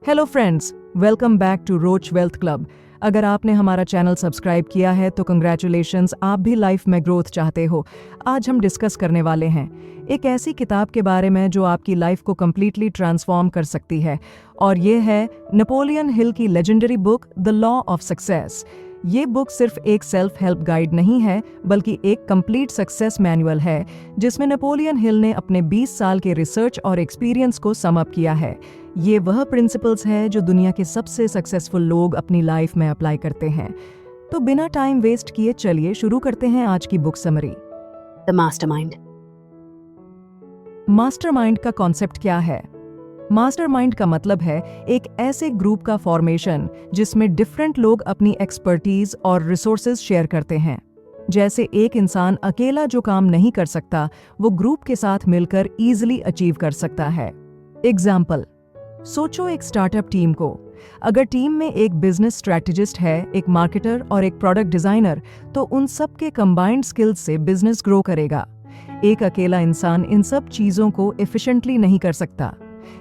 Hello friends, welcome back to roach wealth club. अगर आपने हमारा चैनल सब्सक्राइब किया है तो कंग्रेचुलेशंस, आप भी लाइफ में ग्रोथ चाहते हो। आज हम डिस्कस करने वाले हैं एक ऐसी किताब के बारे में जो आपकी लाइफ को कम्प्लीटली ट्रांसफॉर्म कर सकती है, और ये है नेपोलियन हिल की legendary book the law of success. ये बुक सिर्फ एक सेल्फ हेल्प गाइड नहीं है, बल्कि एक कंप्लीट सक्सेस मैनुअल है जिसमें नेपोलियन हिल ने अपने 20 साल के रिसर्च और एक्सपीरियंस को सम अप किया है। ये वह प्रिंसिपल्स है जो दुनिया के सबसे सक्सेसफुल लोग अपनी लाइफ में अप्लाई करते हैं। तो बिना टाइम वेस्ट किए चलिए शुरू करते हैं आज की book summary. The Mastermind. Mastermind का कॉन्सेप्ट क्या है? मास्टरमाइंड का मतलब है एक ऐसे ग्रुप का फॉर्मेशन जिसमें डिफरेंट लोग अपनी एक्सपर्टीज और रिसोर्सेज शेयर करते हैं। जैसे एक इंसान अकेला जो काम नहीं कर सकता, वो ग्रुप के साथ मिलकर इजीली अचीव कर सकता है। एग्जाम्पल, सोचो एक स्टार्टअप टीम को। अगर टीम में एक बिजनेस स्ट्रैटेजिस्ट है, एक मार्केटर और एक प्रोडक्ट डिजाइनर, तो उन सब के कंबाइंड स्किल्स से बिजनेस ग्रो करेगा। एक अकेला इंसान इन सब चीजों को एफिशिएंटली नहीं कर सकता।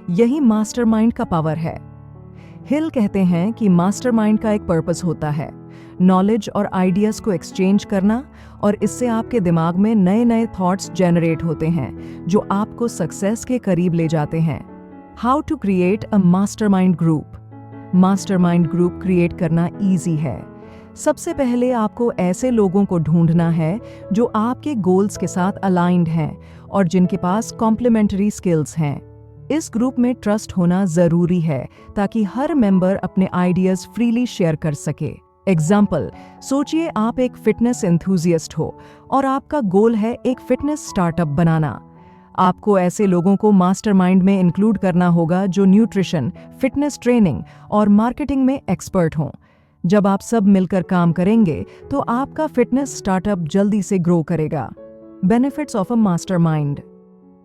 यही मास्टरमाइंड का पावर है। हिल कहते हैं कि मास्टरमाइंड का एक पर्पस होता है नॉलेज और आइडियाज को एक्सचेंज करना, और इससे आपके दिमाग में नए नए थॉट्स जनरेट होते हैं जो आपको सक्सेस के करीब ले जाते हैं। How to create a mastermind group. Mastermind group create करना इजी है। सबसे पहले आपको ऐसे लोगों को ढूंढना है जो आपके गोल्स के साथ अलाइंड हैं और जिनके पास कॉम्प्लीमेंट्री स्किल्स हैं। इस ग्रुप में ट्रस्ट होना जरूरी है ताकि हर मेंबर अपने आइडियाज फ्रीली शेयर कर सके। एग्जाम्पल, सोचिए आप एक फिटनेस एंथुजियस्ट हो और आपका गोल है एक फिटनेस स्टार्टअप बनाना। आपको ऐसे लोगों को मास्टरमाइंड में इंक्लूड करना होगा जो न्यूट्रिशन, फिटनेस ट्रेनिंग और मार्केटिंग में एक्सपर्ट हों। जब आप सब मिलकर काम करेंगे तो आपका फिटनेस स्टार्टअप जल्दी से ग्रो करेगा। Benefits of a mastermind.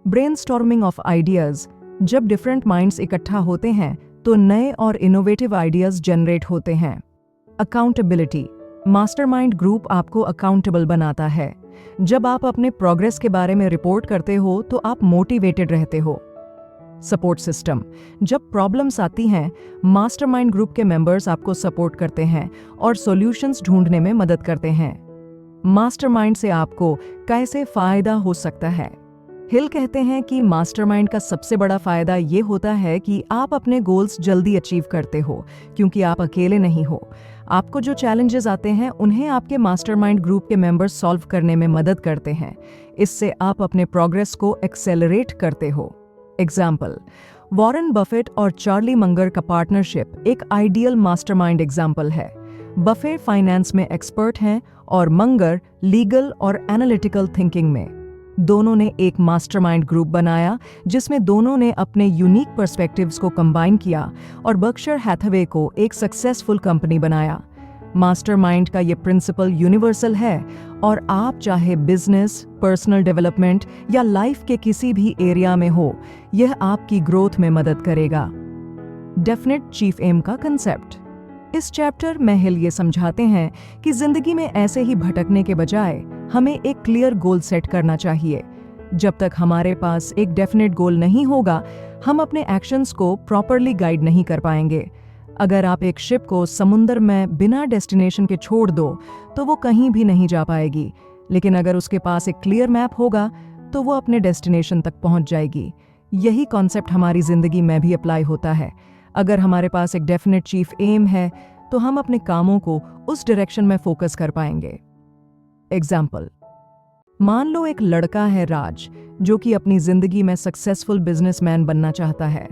Brainstorming of ideas. जब डिफरेंट माइंड्स इकट्ठा होते हैं तो नए और इनोवेटिव आइडियाज जनरेट होते हैं। अकाउंटेबिलिटी। मास्टरमाइंड ग्रुप आपको अकाउंटेबल बनाता है। जब आप अपने प्रोग्रेस के बारे में रिपोर्ट करते हो तो आप मोटिवेटेड रहते हो। Support system. जब प्रॉब्लम्स आती हैं, मास्टरमाइंड ग्रुप के मेंबर्स आपको सपोर्ट करते हैं और सॉल्यूशंस ढूंढने में मदद करते हैं। मास्टरमाइंड से आपको कैसे फायदा हो सकता है? हिल कहते हैं कि मास्टरमाइंड का सबसे बड़ा फायदा ये होता है कि आप अपने गोल्स जल्दी अचीव करते हो, क्योंकि आप अकेले नहीं हो। आपको जो चैलेंजेस आते हैं उन्हें आपके मास्टरमाइंड ग्रुप के मेंबर्स सॉल्व करने में मदद करते हैं। इससे आप अपने प्रोग्रेस को एक्सेलरेट करते हो। एग्जाम्पल, वॉरेन बफेट और चार्ली मंगर का पार्टनरशिप एक आइडियल मास्टरमाइंड एग्जाम्पल है। बफेट फाइनेंस में एक्सपर्ट हैं और मंगर लीगल और एनालिटिकल थिंकिंग में। दोनों ने एक मास्टरमाइंड ग्रुप बनाया जिसमें दोनों ने अपने यूनिक पर्सपेक्टिव्स को कंबाइन किया और बर्कशायर हैथवे को एक सक्सेसफुल कंपनी बनाया। मास्टरमाइंड का ये प्रिंसिपल यूनिवर्सल है और आप चाहे बिजनेस, पर्सनल डेवलपमेंट या लाइफ के किसी भी एरिया में हो, यह आपकी ग्रोथ में मदद करेगा। डेफिनेट चीफ एम का कंसेप्ट। इस चैप्टर में हिल ये समझाते हैं कि जिंदगी में ऐसे ही भटकने के बजाय हमें एक क्लियर गोल सेट करना चाहिए। जब तक हमारे पास एक डेफिनेट गोल नहीं होगा, हम अपने एक्शंस को प्रॉपरली गाइड नहीं कर पाएंगे। अगर आप एक शिप को समुद्र में बिना डेस्टिनेशन के छोड़ दो तो वो कहीं भी नहीं जा पाएगी, लेकिन अगर उसके पास एक क्लियर मैप होगा तो वो अपने डेस्टिनेशन तक पहुंच जाएगी। यही कॉन्सेप्ट हमारी जिंदगी में भी अप्लाई होता है। अगर हमारे पास एक डेफिनेट चीफ एम है तो हम अपने कामों को उस डायरेक्शन में फोकस कर पाएंगे। एग्जाम्पल, मान लो एक लड़का है राज, जो कि अपनी जिंदगी में सक्सेसफुल बिजनेसमैन बनना चाहता है।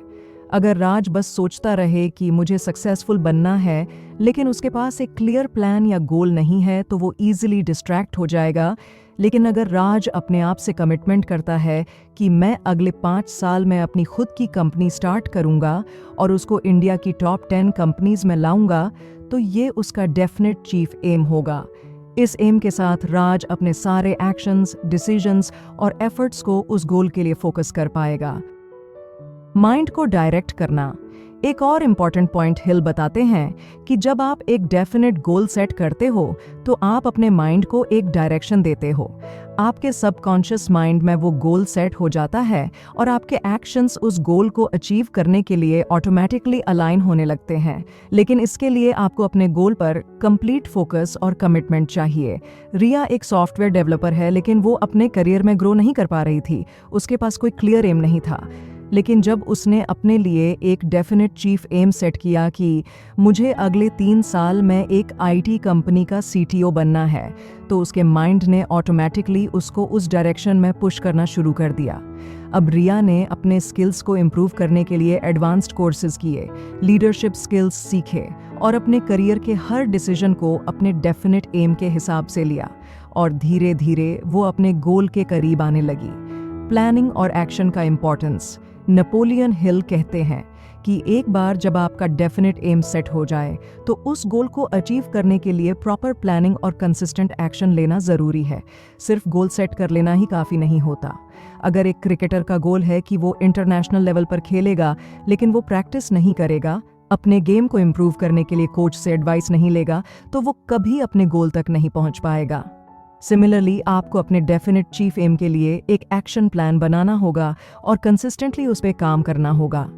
अगर राज बस सोचता रहे कि मुझे सक्सेसफुल बनना है, लेकिन उसके पास एक क्लियर प्लान या गोल नहीं है, तो वो इजीली डिस्ट्रैक्ट हो जाएगा। लेकिन अगर राज अपने आप से कमिटमेंट करता है कि मैं अगले 5 साल में अपनी खुद की कंपनी स्टार्ट करूंगा और उसको इंडिया की टॉप 10 कंपनीज में लाऊंगा, तो ये उसका डेफिनेट चीफ एम होगा। इस एम के साथ राज अपने सारे एक्शंस, डिसीजंस और एफर्ट्स को उस गोल के लिए फोकस कर पाएगा। माइंड को डायरेक्ट करना। एक और इम्पॉर्टेंट पॉइंट हिल बताते हैं कि जब आप एक डेफिनेट गोल सेट करते हो तो आप अपने माइंड को एक डायरेक्शन देते हो। आपके सबकॉन्शियस माइंड में वो गोल सेट हो जाता है और आपके एक्शंस उस गोल को अचीव करने के लिए ऑटोमेटिकली अलाइन होने लगते हैं। लेकिन इसके लिए आपको अपने गोल पर कंप्लीट फोकस और कमिटमेंट चाहिए। रिया एक सॉफ्टवेयर डेवलपर है, लेकिन वो अपने करियर में ग्रो नहीं कर पा रही थी। उसके पास कोई क्लियर एम नहीं था। लेकिन जब उसने अपने लिए एक डेफिनेट चीफ एम सेट किया कि मुझे अगले 3 साल में एक आईटी कंपनी का सीटीओ बनना है, तो उसके माइंड ने ऑटोमेटिकली उसको उस डायरेक्शन में पुश करना शुरू कर दिया। अब रिया ने अपने स्किल्स को इम्प्रूव करने के लिए एडवांस्ड कोर्सेज किए, लीडरशिप स्किल्स सीखे और अपने करियर के हर डिसीजन को अपने डेफिनेट एम के हिसाब से लिया और धीरे धीरे वो अपने गोल के करीब आने लगी। प्लानिंग और एक्शन का इम्पोर्टेंस। नेपोलियन हिल कहते हैं कि एक बार जब आपका डेफिनेट एम सेट हो जाए तो उस गोल को अचीव करने के लिए प्रॉपर प्लानिंग और कंसिस्टेंट एक्शन लेना ज़रूरी है। सिर्फ गोल सेट कर लेना ही काफ़ी नहीं होता। अगर एक क्रिकेटर का गोल है कि वो इंटरनेशनल लेवल पर खेलेगा, लेकिन वो प्रैक्टिस नहीं करेगा, अपने गेम को इम्प्रूव करने के लिए कोच से एडवाइस नहीं लेगा, तो वो कभी अपने गोल तक नहीं पहुंच पाएगा। सिमिलरली, आपको अपने डेफिनेट चीफ एम के लिए एक एक्शन प्लान बनाना होगा और कंसिस्टेंटली उस पर काम करना होगा।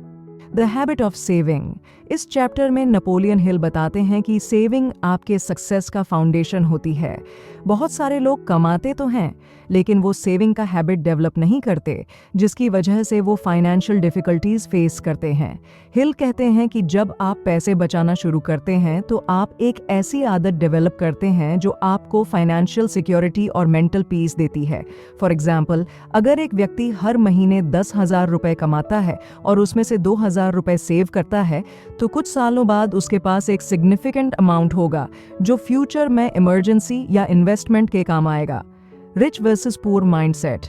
The habit of saving. इस चैप्टर में नेपोलियन हिल बताते हैं कि सेविंग आपके सक्सेस का फाउंडेशन होती है। बहुत सारे लोग कमाते तो हैं, लेकिन वो सेविंग का हैबिट डेवलप नहीं करते, जिसकी वजह से वो फाइनेंशियल डिफिकल्टीज फेस करते हैं। हिल कहते हैं कि जब आप पैसे बचाना शुरू करते हैं तो आप एक ऐसी आदत डेवलप करते हैं जो आपको फाइनेंशियल सिक्योरिटी और मेंटल पीस देती है। फॉर एग्जाम्पल, अगर एक व्यक्ति हर महीने 10,000 रुपए कमाता है और उसमें से 2,000 रुपए सेव करता है, तो कुछ सालों बाद उसके पास एक सिग्निफिकेंट अमाउंट होगा जो फ्यूचर में इमरजेंसी या इन्वेस्टमेंट के काम आएगा। Rich versus poor mindset.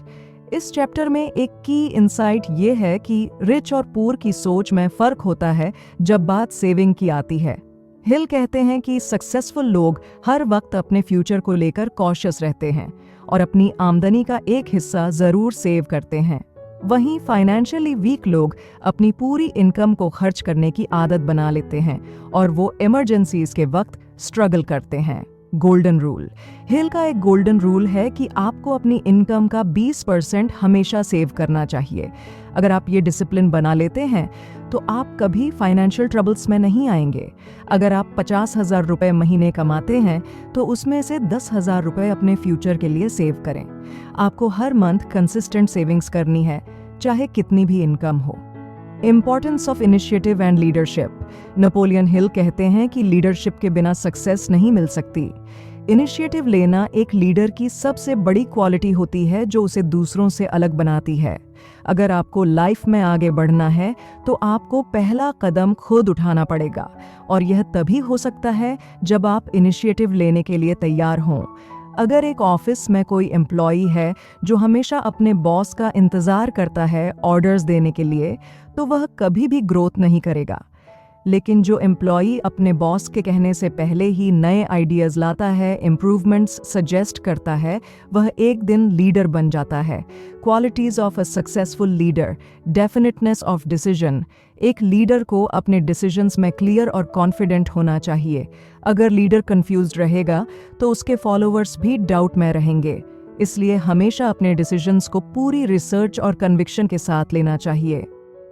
इस चैप्टर में एक की इंसाइट ये है कि रिच और पुअर की सोच में फर्क होता है जब बात सेविंग की आती है। हिल कहते हैं कि सक्सेसफुल लोग हर वक्त अपने फ्यूचर को लेकर कॉशियस रहते हैं और अपनी आमदनी का एक हिस्सा जरूर सेव करते हैं। वहीं फाइनेंशियली वीक लोग अपनी पूरी इनकम को खर्च करने की आदत बना लेते हैं और वो इमरजेंसीज के वक्त स्ट्रगल करते हैं। Golden rule. हिल का एक गोल्डन रूल है कि आपको अपनी इनकम का 20% हमेशा सेव करना चाहिए। अगर आप ये डिसिप्लिन बना लेते हैं तो आप कभी फाइनेंशियल ट्रबल्स में नहीं आएंगे। अगर आप 50,000 रुपए महीने कमाते हैं तो उसमें से 10,000 रुपए अपने फ्यूचर के लिए सेव करें। आपको हर मंथ कंसिस्टेंट सेविंग्स करनी है, चाहे कितनी भी इनकम हो। Importance of initiative and leadership. Napoleon Hill कहते हैं कि लीडरशिप के बिना सक्सेस नहीं मिल सकती। इनिशिएटिव लेना एक लीडर की सबसे बड़ी क्वालिटी होती है जो उसे दूसरों से अलग बनाती है। अगर आपको लाइफ में आगे बढ़ना है तो आपको पहला कदम खुद उठाना पड़ेगा और यह तभी हो सकता है जब आप इनिशिएटिव लेने के लिए तैयार हों। अगर एक ऑफिस में कोई एम्प्लॉई है जो हमेशा अपने बॉस का इंतजार करता है ऑर्डर्स देने के लिए, तो वह कभी भी ग्रोथ नहीं करेगा। लेकिन जो एम्प्लॉई अपने बॉस के कहने से पहले ही नए आइडियाज लाता है, इम्प्रूवमेंट्स सजेस्ट करता है, वह एक दिन लीडर बन जाता है। Qualities of a successful leader. Definiteness of decision. एक लीडर को अपने डिसीजंस में क्लियर और कॉन्फिडेंट होना चाहिए। अगर लीडर कंफ्यूज्ड रहेगा तो उसके फॉलोअर्स भी डाउट में रहेंगे। इसलिए हमेशा अपने डिसीजंस को पूरी रिसर्च और कन्विक्शन के साथ लेना चाहिए।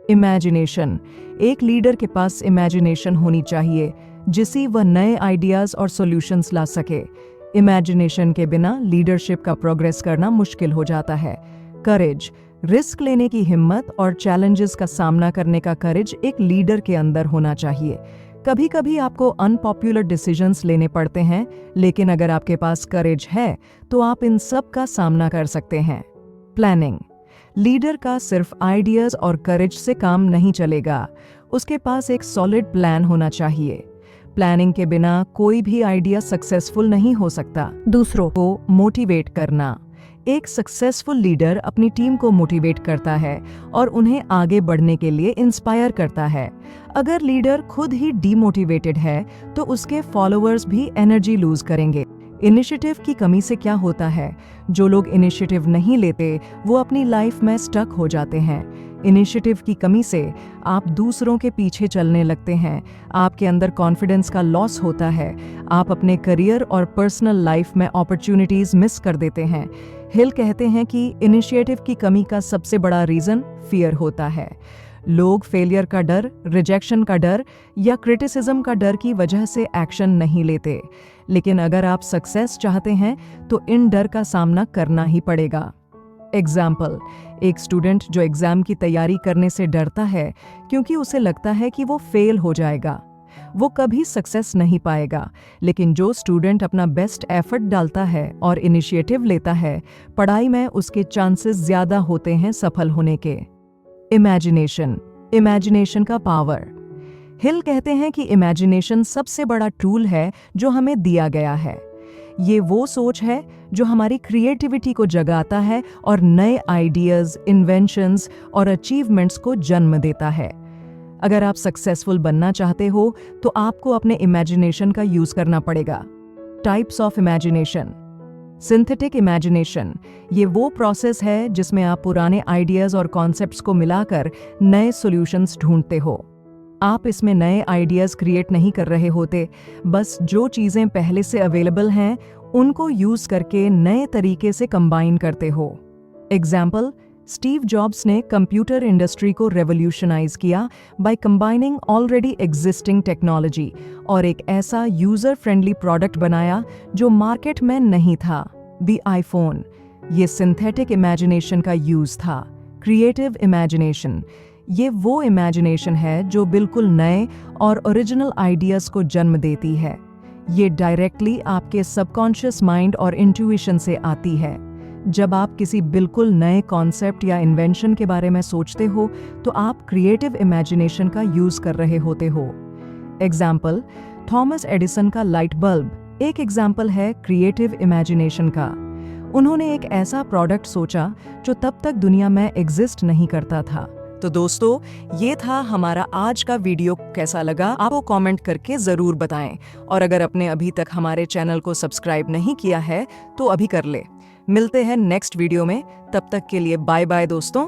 इमेजिनेशन। एक लीडर के पास इमेजिनेशन होनी चाहिए जिससे वह नए आइडियाज और सॉल्यूशंस ला सके। इमेजिनेशन के बिना लीडरशिप का प्रोग्रेस करना मुश्किल हो जाता है। करेज। रिस्क लेने की हिम्मत और चैलेंजेस का सामना करने का करेज एक लीडर के अंदर होना चाहिए। कभी कभी आपको अनपॉपुलर डिसीजंस लेने पड़ते हैं, लेकिन अगर आपके पास करेज है तो आप इन सब का सामना कर सकते हैं। प्लानिंग। लीडर का सिर्फ आइडियाज और करेज से काम नहीं चलेगा, उसके पास एक सॉलिड प्लान होना चाहिए। प्लानिंग के बिना कोई भी आइडिया सक्सेसफुल नहीं हो सकता। दूसरों को मोटिवेट करना। एक सक्सेसफुल लीडर अपनी टीम को मोटिवेट करता है और उन्हें आगे बढ़ने के लिए इंस्पायर करता है। अगर लीडर खुद ही डीमोटिवेटेड है तो उसके फॉलोअर्स भी एनर्जी लूज करेंगे। इनिशिएटिव की कमी से क्या होता है? जो लोग इनिशिएटिव नहीं लेते वो अपनी लाइफ में स्टक हो जाते हैं। इनिशिएटिव की कमी से आप दूसरों के पीछे चलने लगते हैं, आपके अंदर कॉन्फिडेंस का लॉस होता है, आप अपने करियर और पर्सनल लाइफ में अपॉर्चुनिटीज मिस कर देते हैं। हिल कहते हैं कि इनिशिएटिव की कमी का सबसे बड़ा रीजन फियर होता है। लोग फेलियर का डर, रिजेक्शन का डर या क्रिटिसिज्म का डर की वजह से एक्शन नहीं लेते, लेकिन अगर आप सक्सेस चाहते हैं तो इन डर का सामना करना ही पड़ेगा। एग्जाम्पल, एक स्टूडेंट जो एग्जाम की तैयारी करने से डरता है क्योंकि उसे लगता है कि वो फेल हो जाएगा, वो कभी सक्सेस नहीं पाएगा। लेकिन जो स्टूडेंट अपना बेस्ट एफर्ट डालता है और इनिशिएटिव लेता है, पढ़ाई में उसके चांसेस ज्यादा होते हैं सफल होने के। इमेजिनेशन का पावर। हिल कहते हैं कि इमेजिनेशन सबसे बड़ा टूल है जो हमें दिया गया है। ये वो सोच है जो हमारी क्रिएटिविटी को जगाता है और नए आइडियाज, इन्वेंशंस और अचीवमेंट्स को जन्म देता है। अगर आप सक्सेसफुल बनना चाहते हो तो आपको अपने इमेजिनेशन का यूज करना पड़ेगा। Types of imagination. Synthetic imagination, ये वो प्रोसेस है जिसमें आप पुराने आइडियाज और कॉन्सेप्ट्स को मिलाकर नए सॉल्यूशंस ढूंढते हो। आप इसमें नए आइडियाज क्रिएट नहीं कर रहे होते, बस जो चीजें पहले से अवेलेबल हैं उनको यूज करके नए तरीके से कंबाइन करते हो। एग्जाम्पल, स्टीव जॉब्स ने कंप्यूटर इंडस्ट्री को रेवोल्यूशनाइज किया by combining already existing technology और एक ऐसा यूजर फ्रेंडली प्रोडक्ट बनाया जो मार्केट में नहीं था, द आईफोन। ये सिंथेटिक इमेजिनेशन का यूज था। क्रिएटिव इमेजिनेशन, ये वो इमेजिनेशन है जो बिल्कुल नए और ओरिजिनल आइडियाज को जन्म देती है। ये डायरेक्टली आपके सबकॉन्शियस माइंड और इंट्यूइशन से आती है। जब आप किसी बिल्कुल नए कॉन्सेप्ट या इन्वेंशन के बारे में सोचते हो तो आप क्रिएटिव इमेजिनेशन का यूज कर रहे होते हो। एग्जाम्पल, थॉमस एडिसन का लाइट बल्ब एक एग्जाम्पल है क्रिएटिव इमेजिनेशन का। उन्होंने एक ऐसा प्रोडक्ट सोचा जो तब तक दुनिया में एग्जिस्ट नहीं करता था। तो दोस्तों, ये था हमारा आज का वीडियो। कैसा लगा आपको कमेंट करके जरूर बताएं, और अगर आपने अभी तक हमारे चैनल को सब्सक्राइब नहीं किया है तो अभी कर ले। मिलते हैं नेक्स्ट वीडियो में, तब तक के लिए बाय बाय दोस्तों।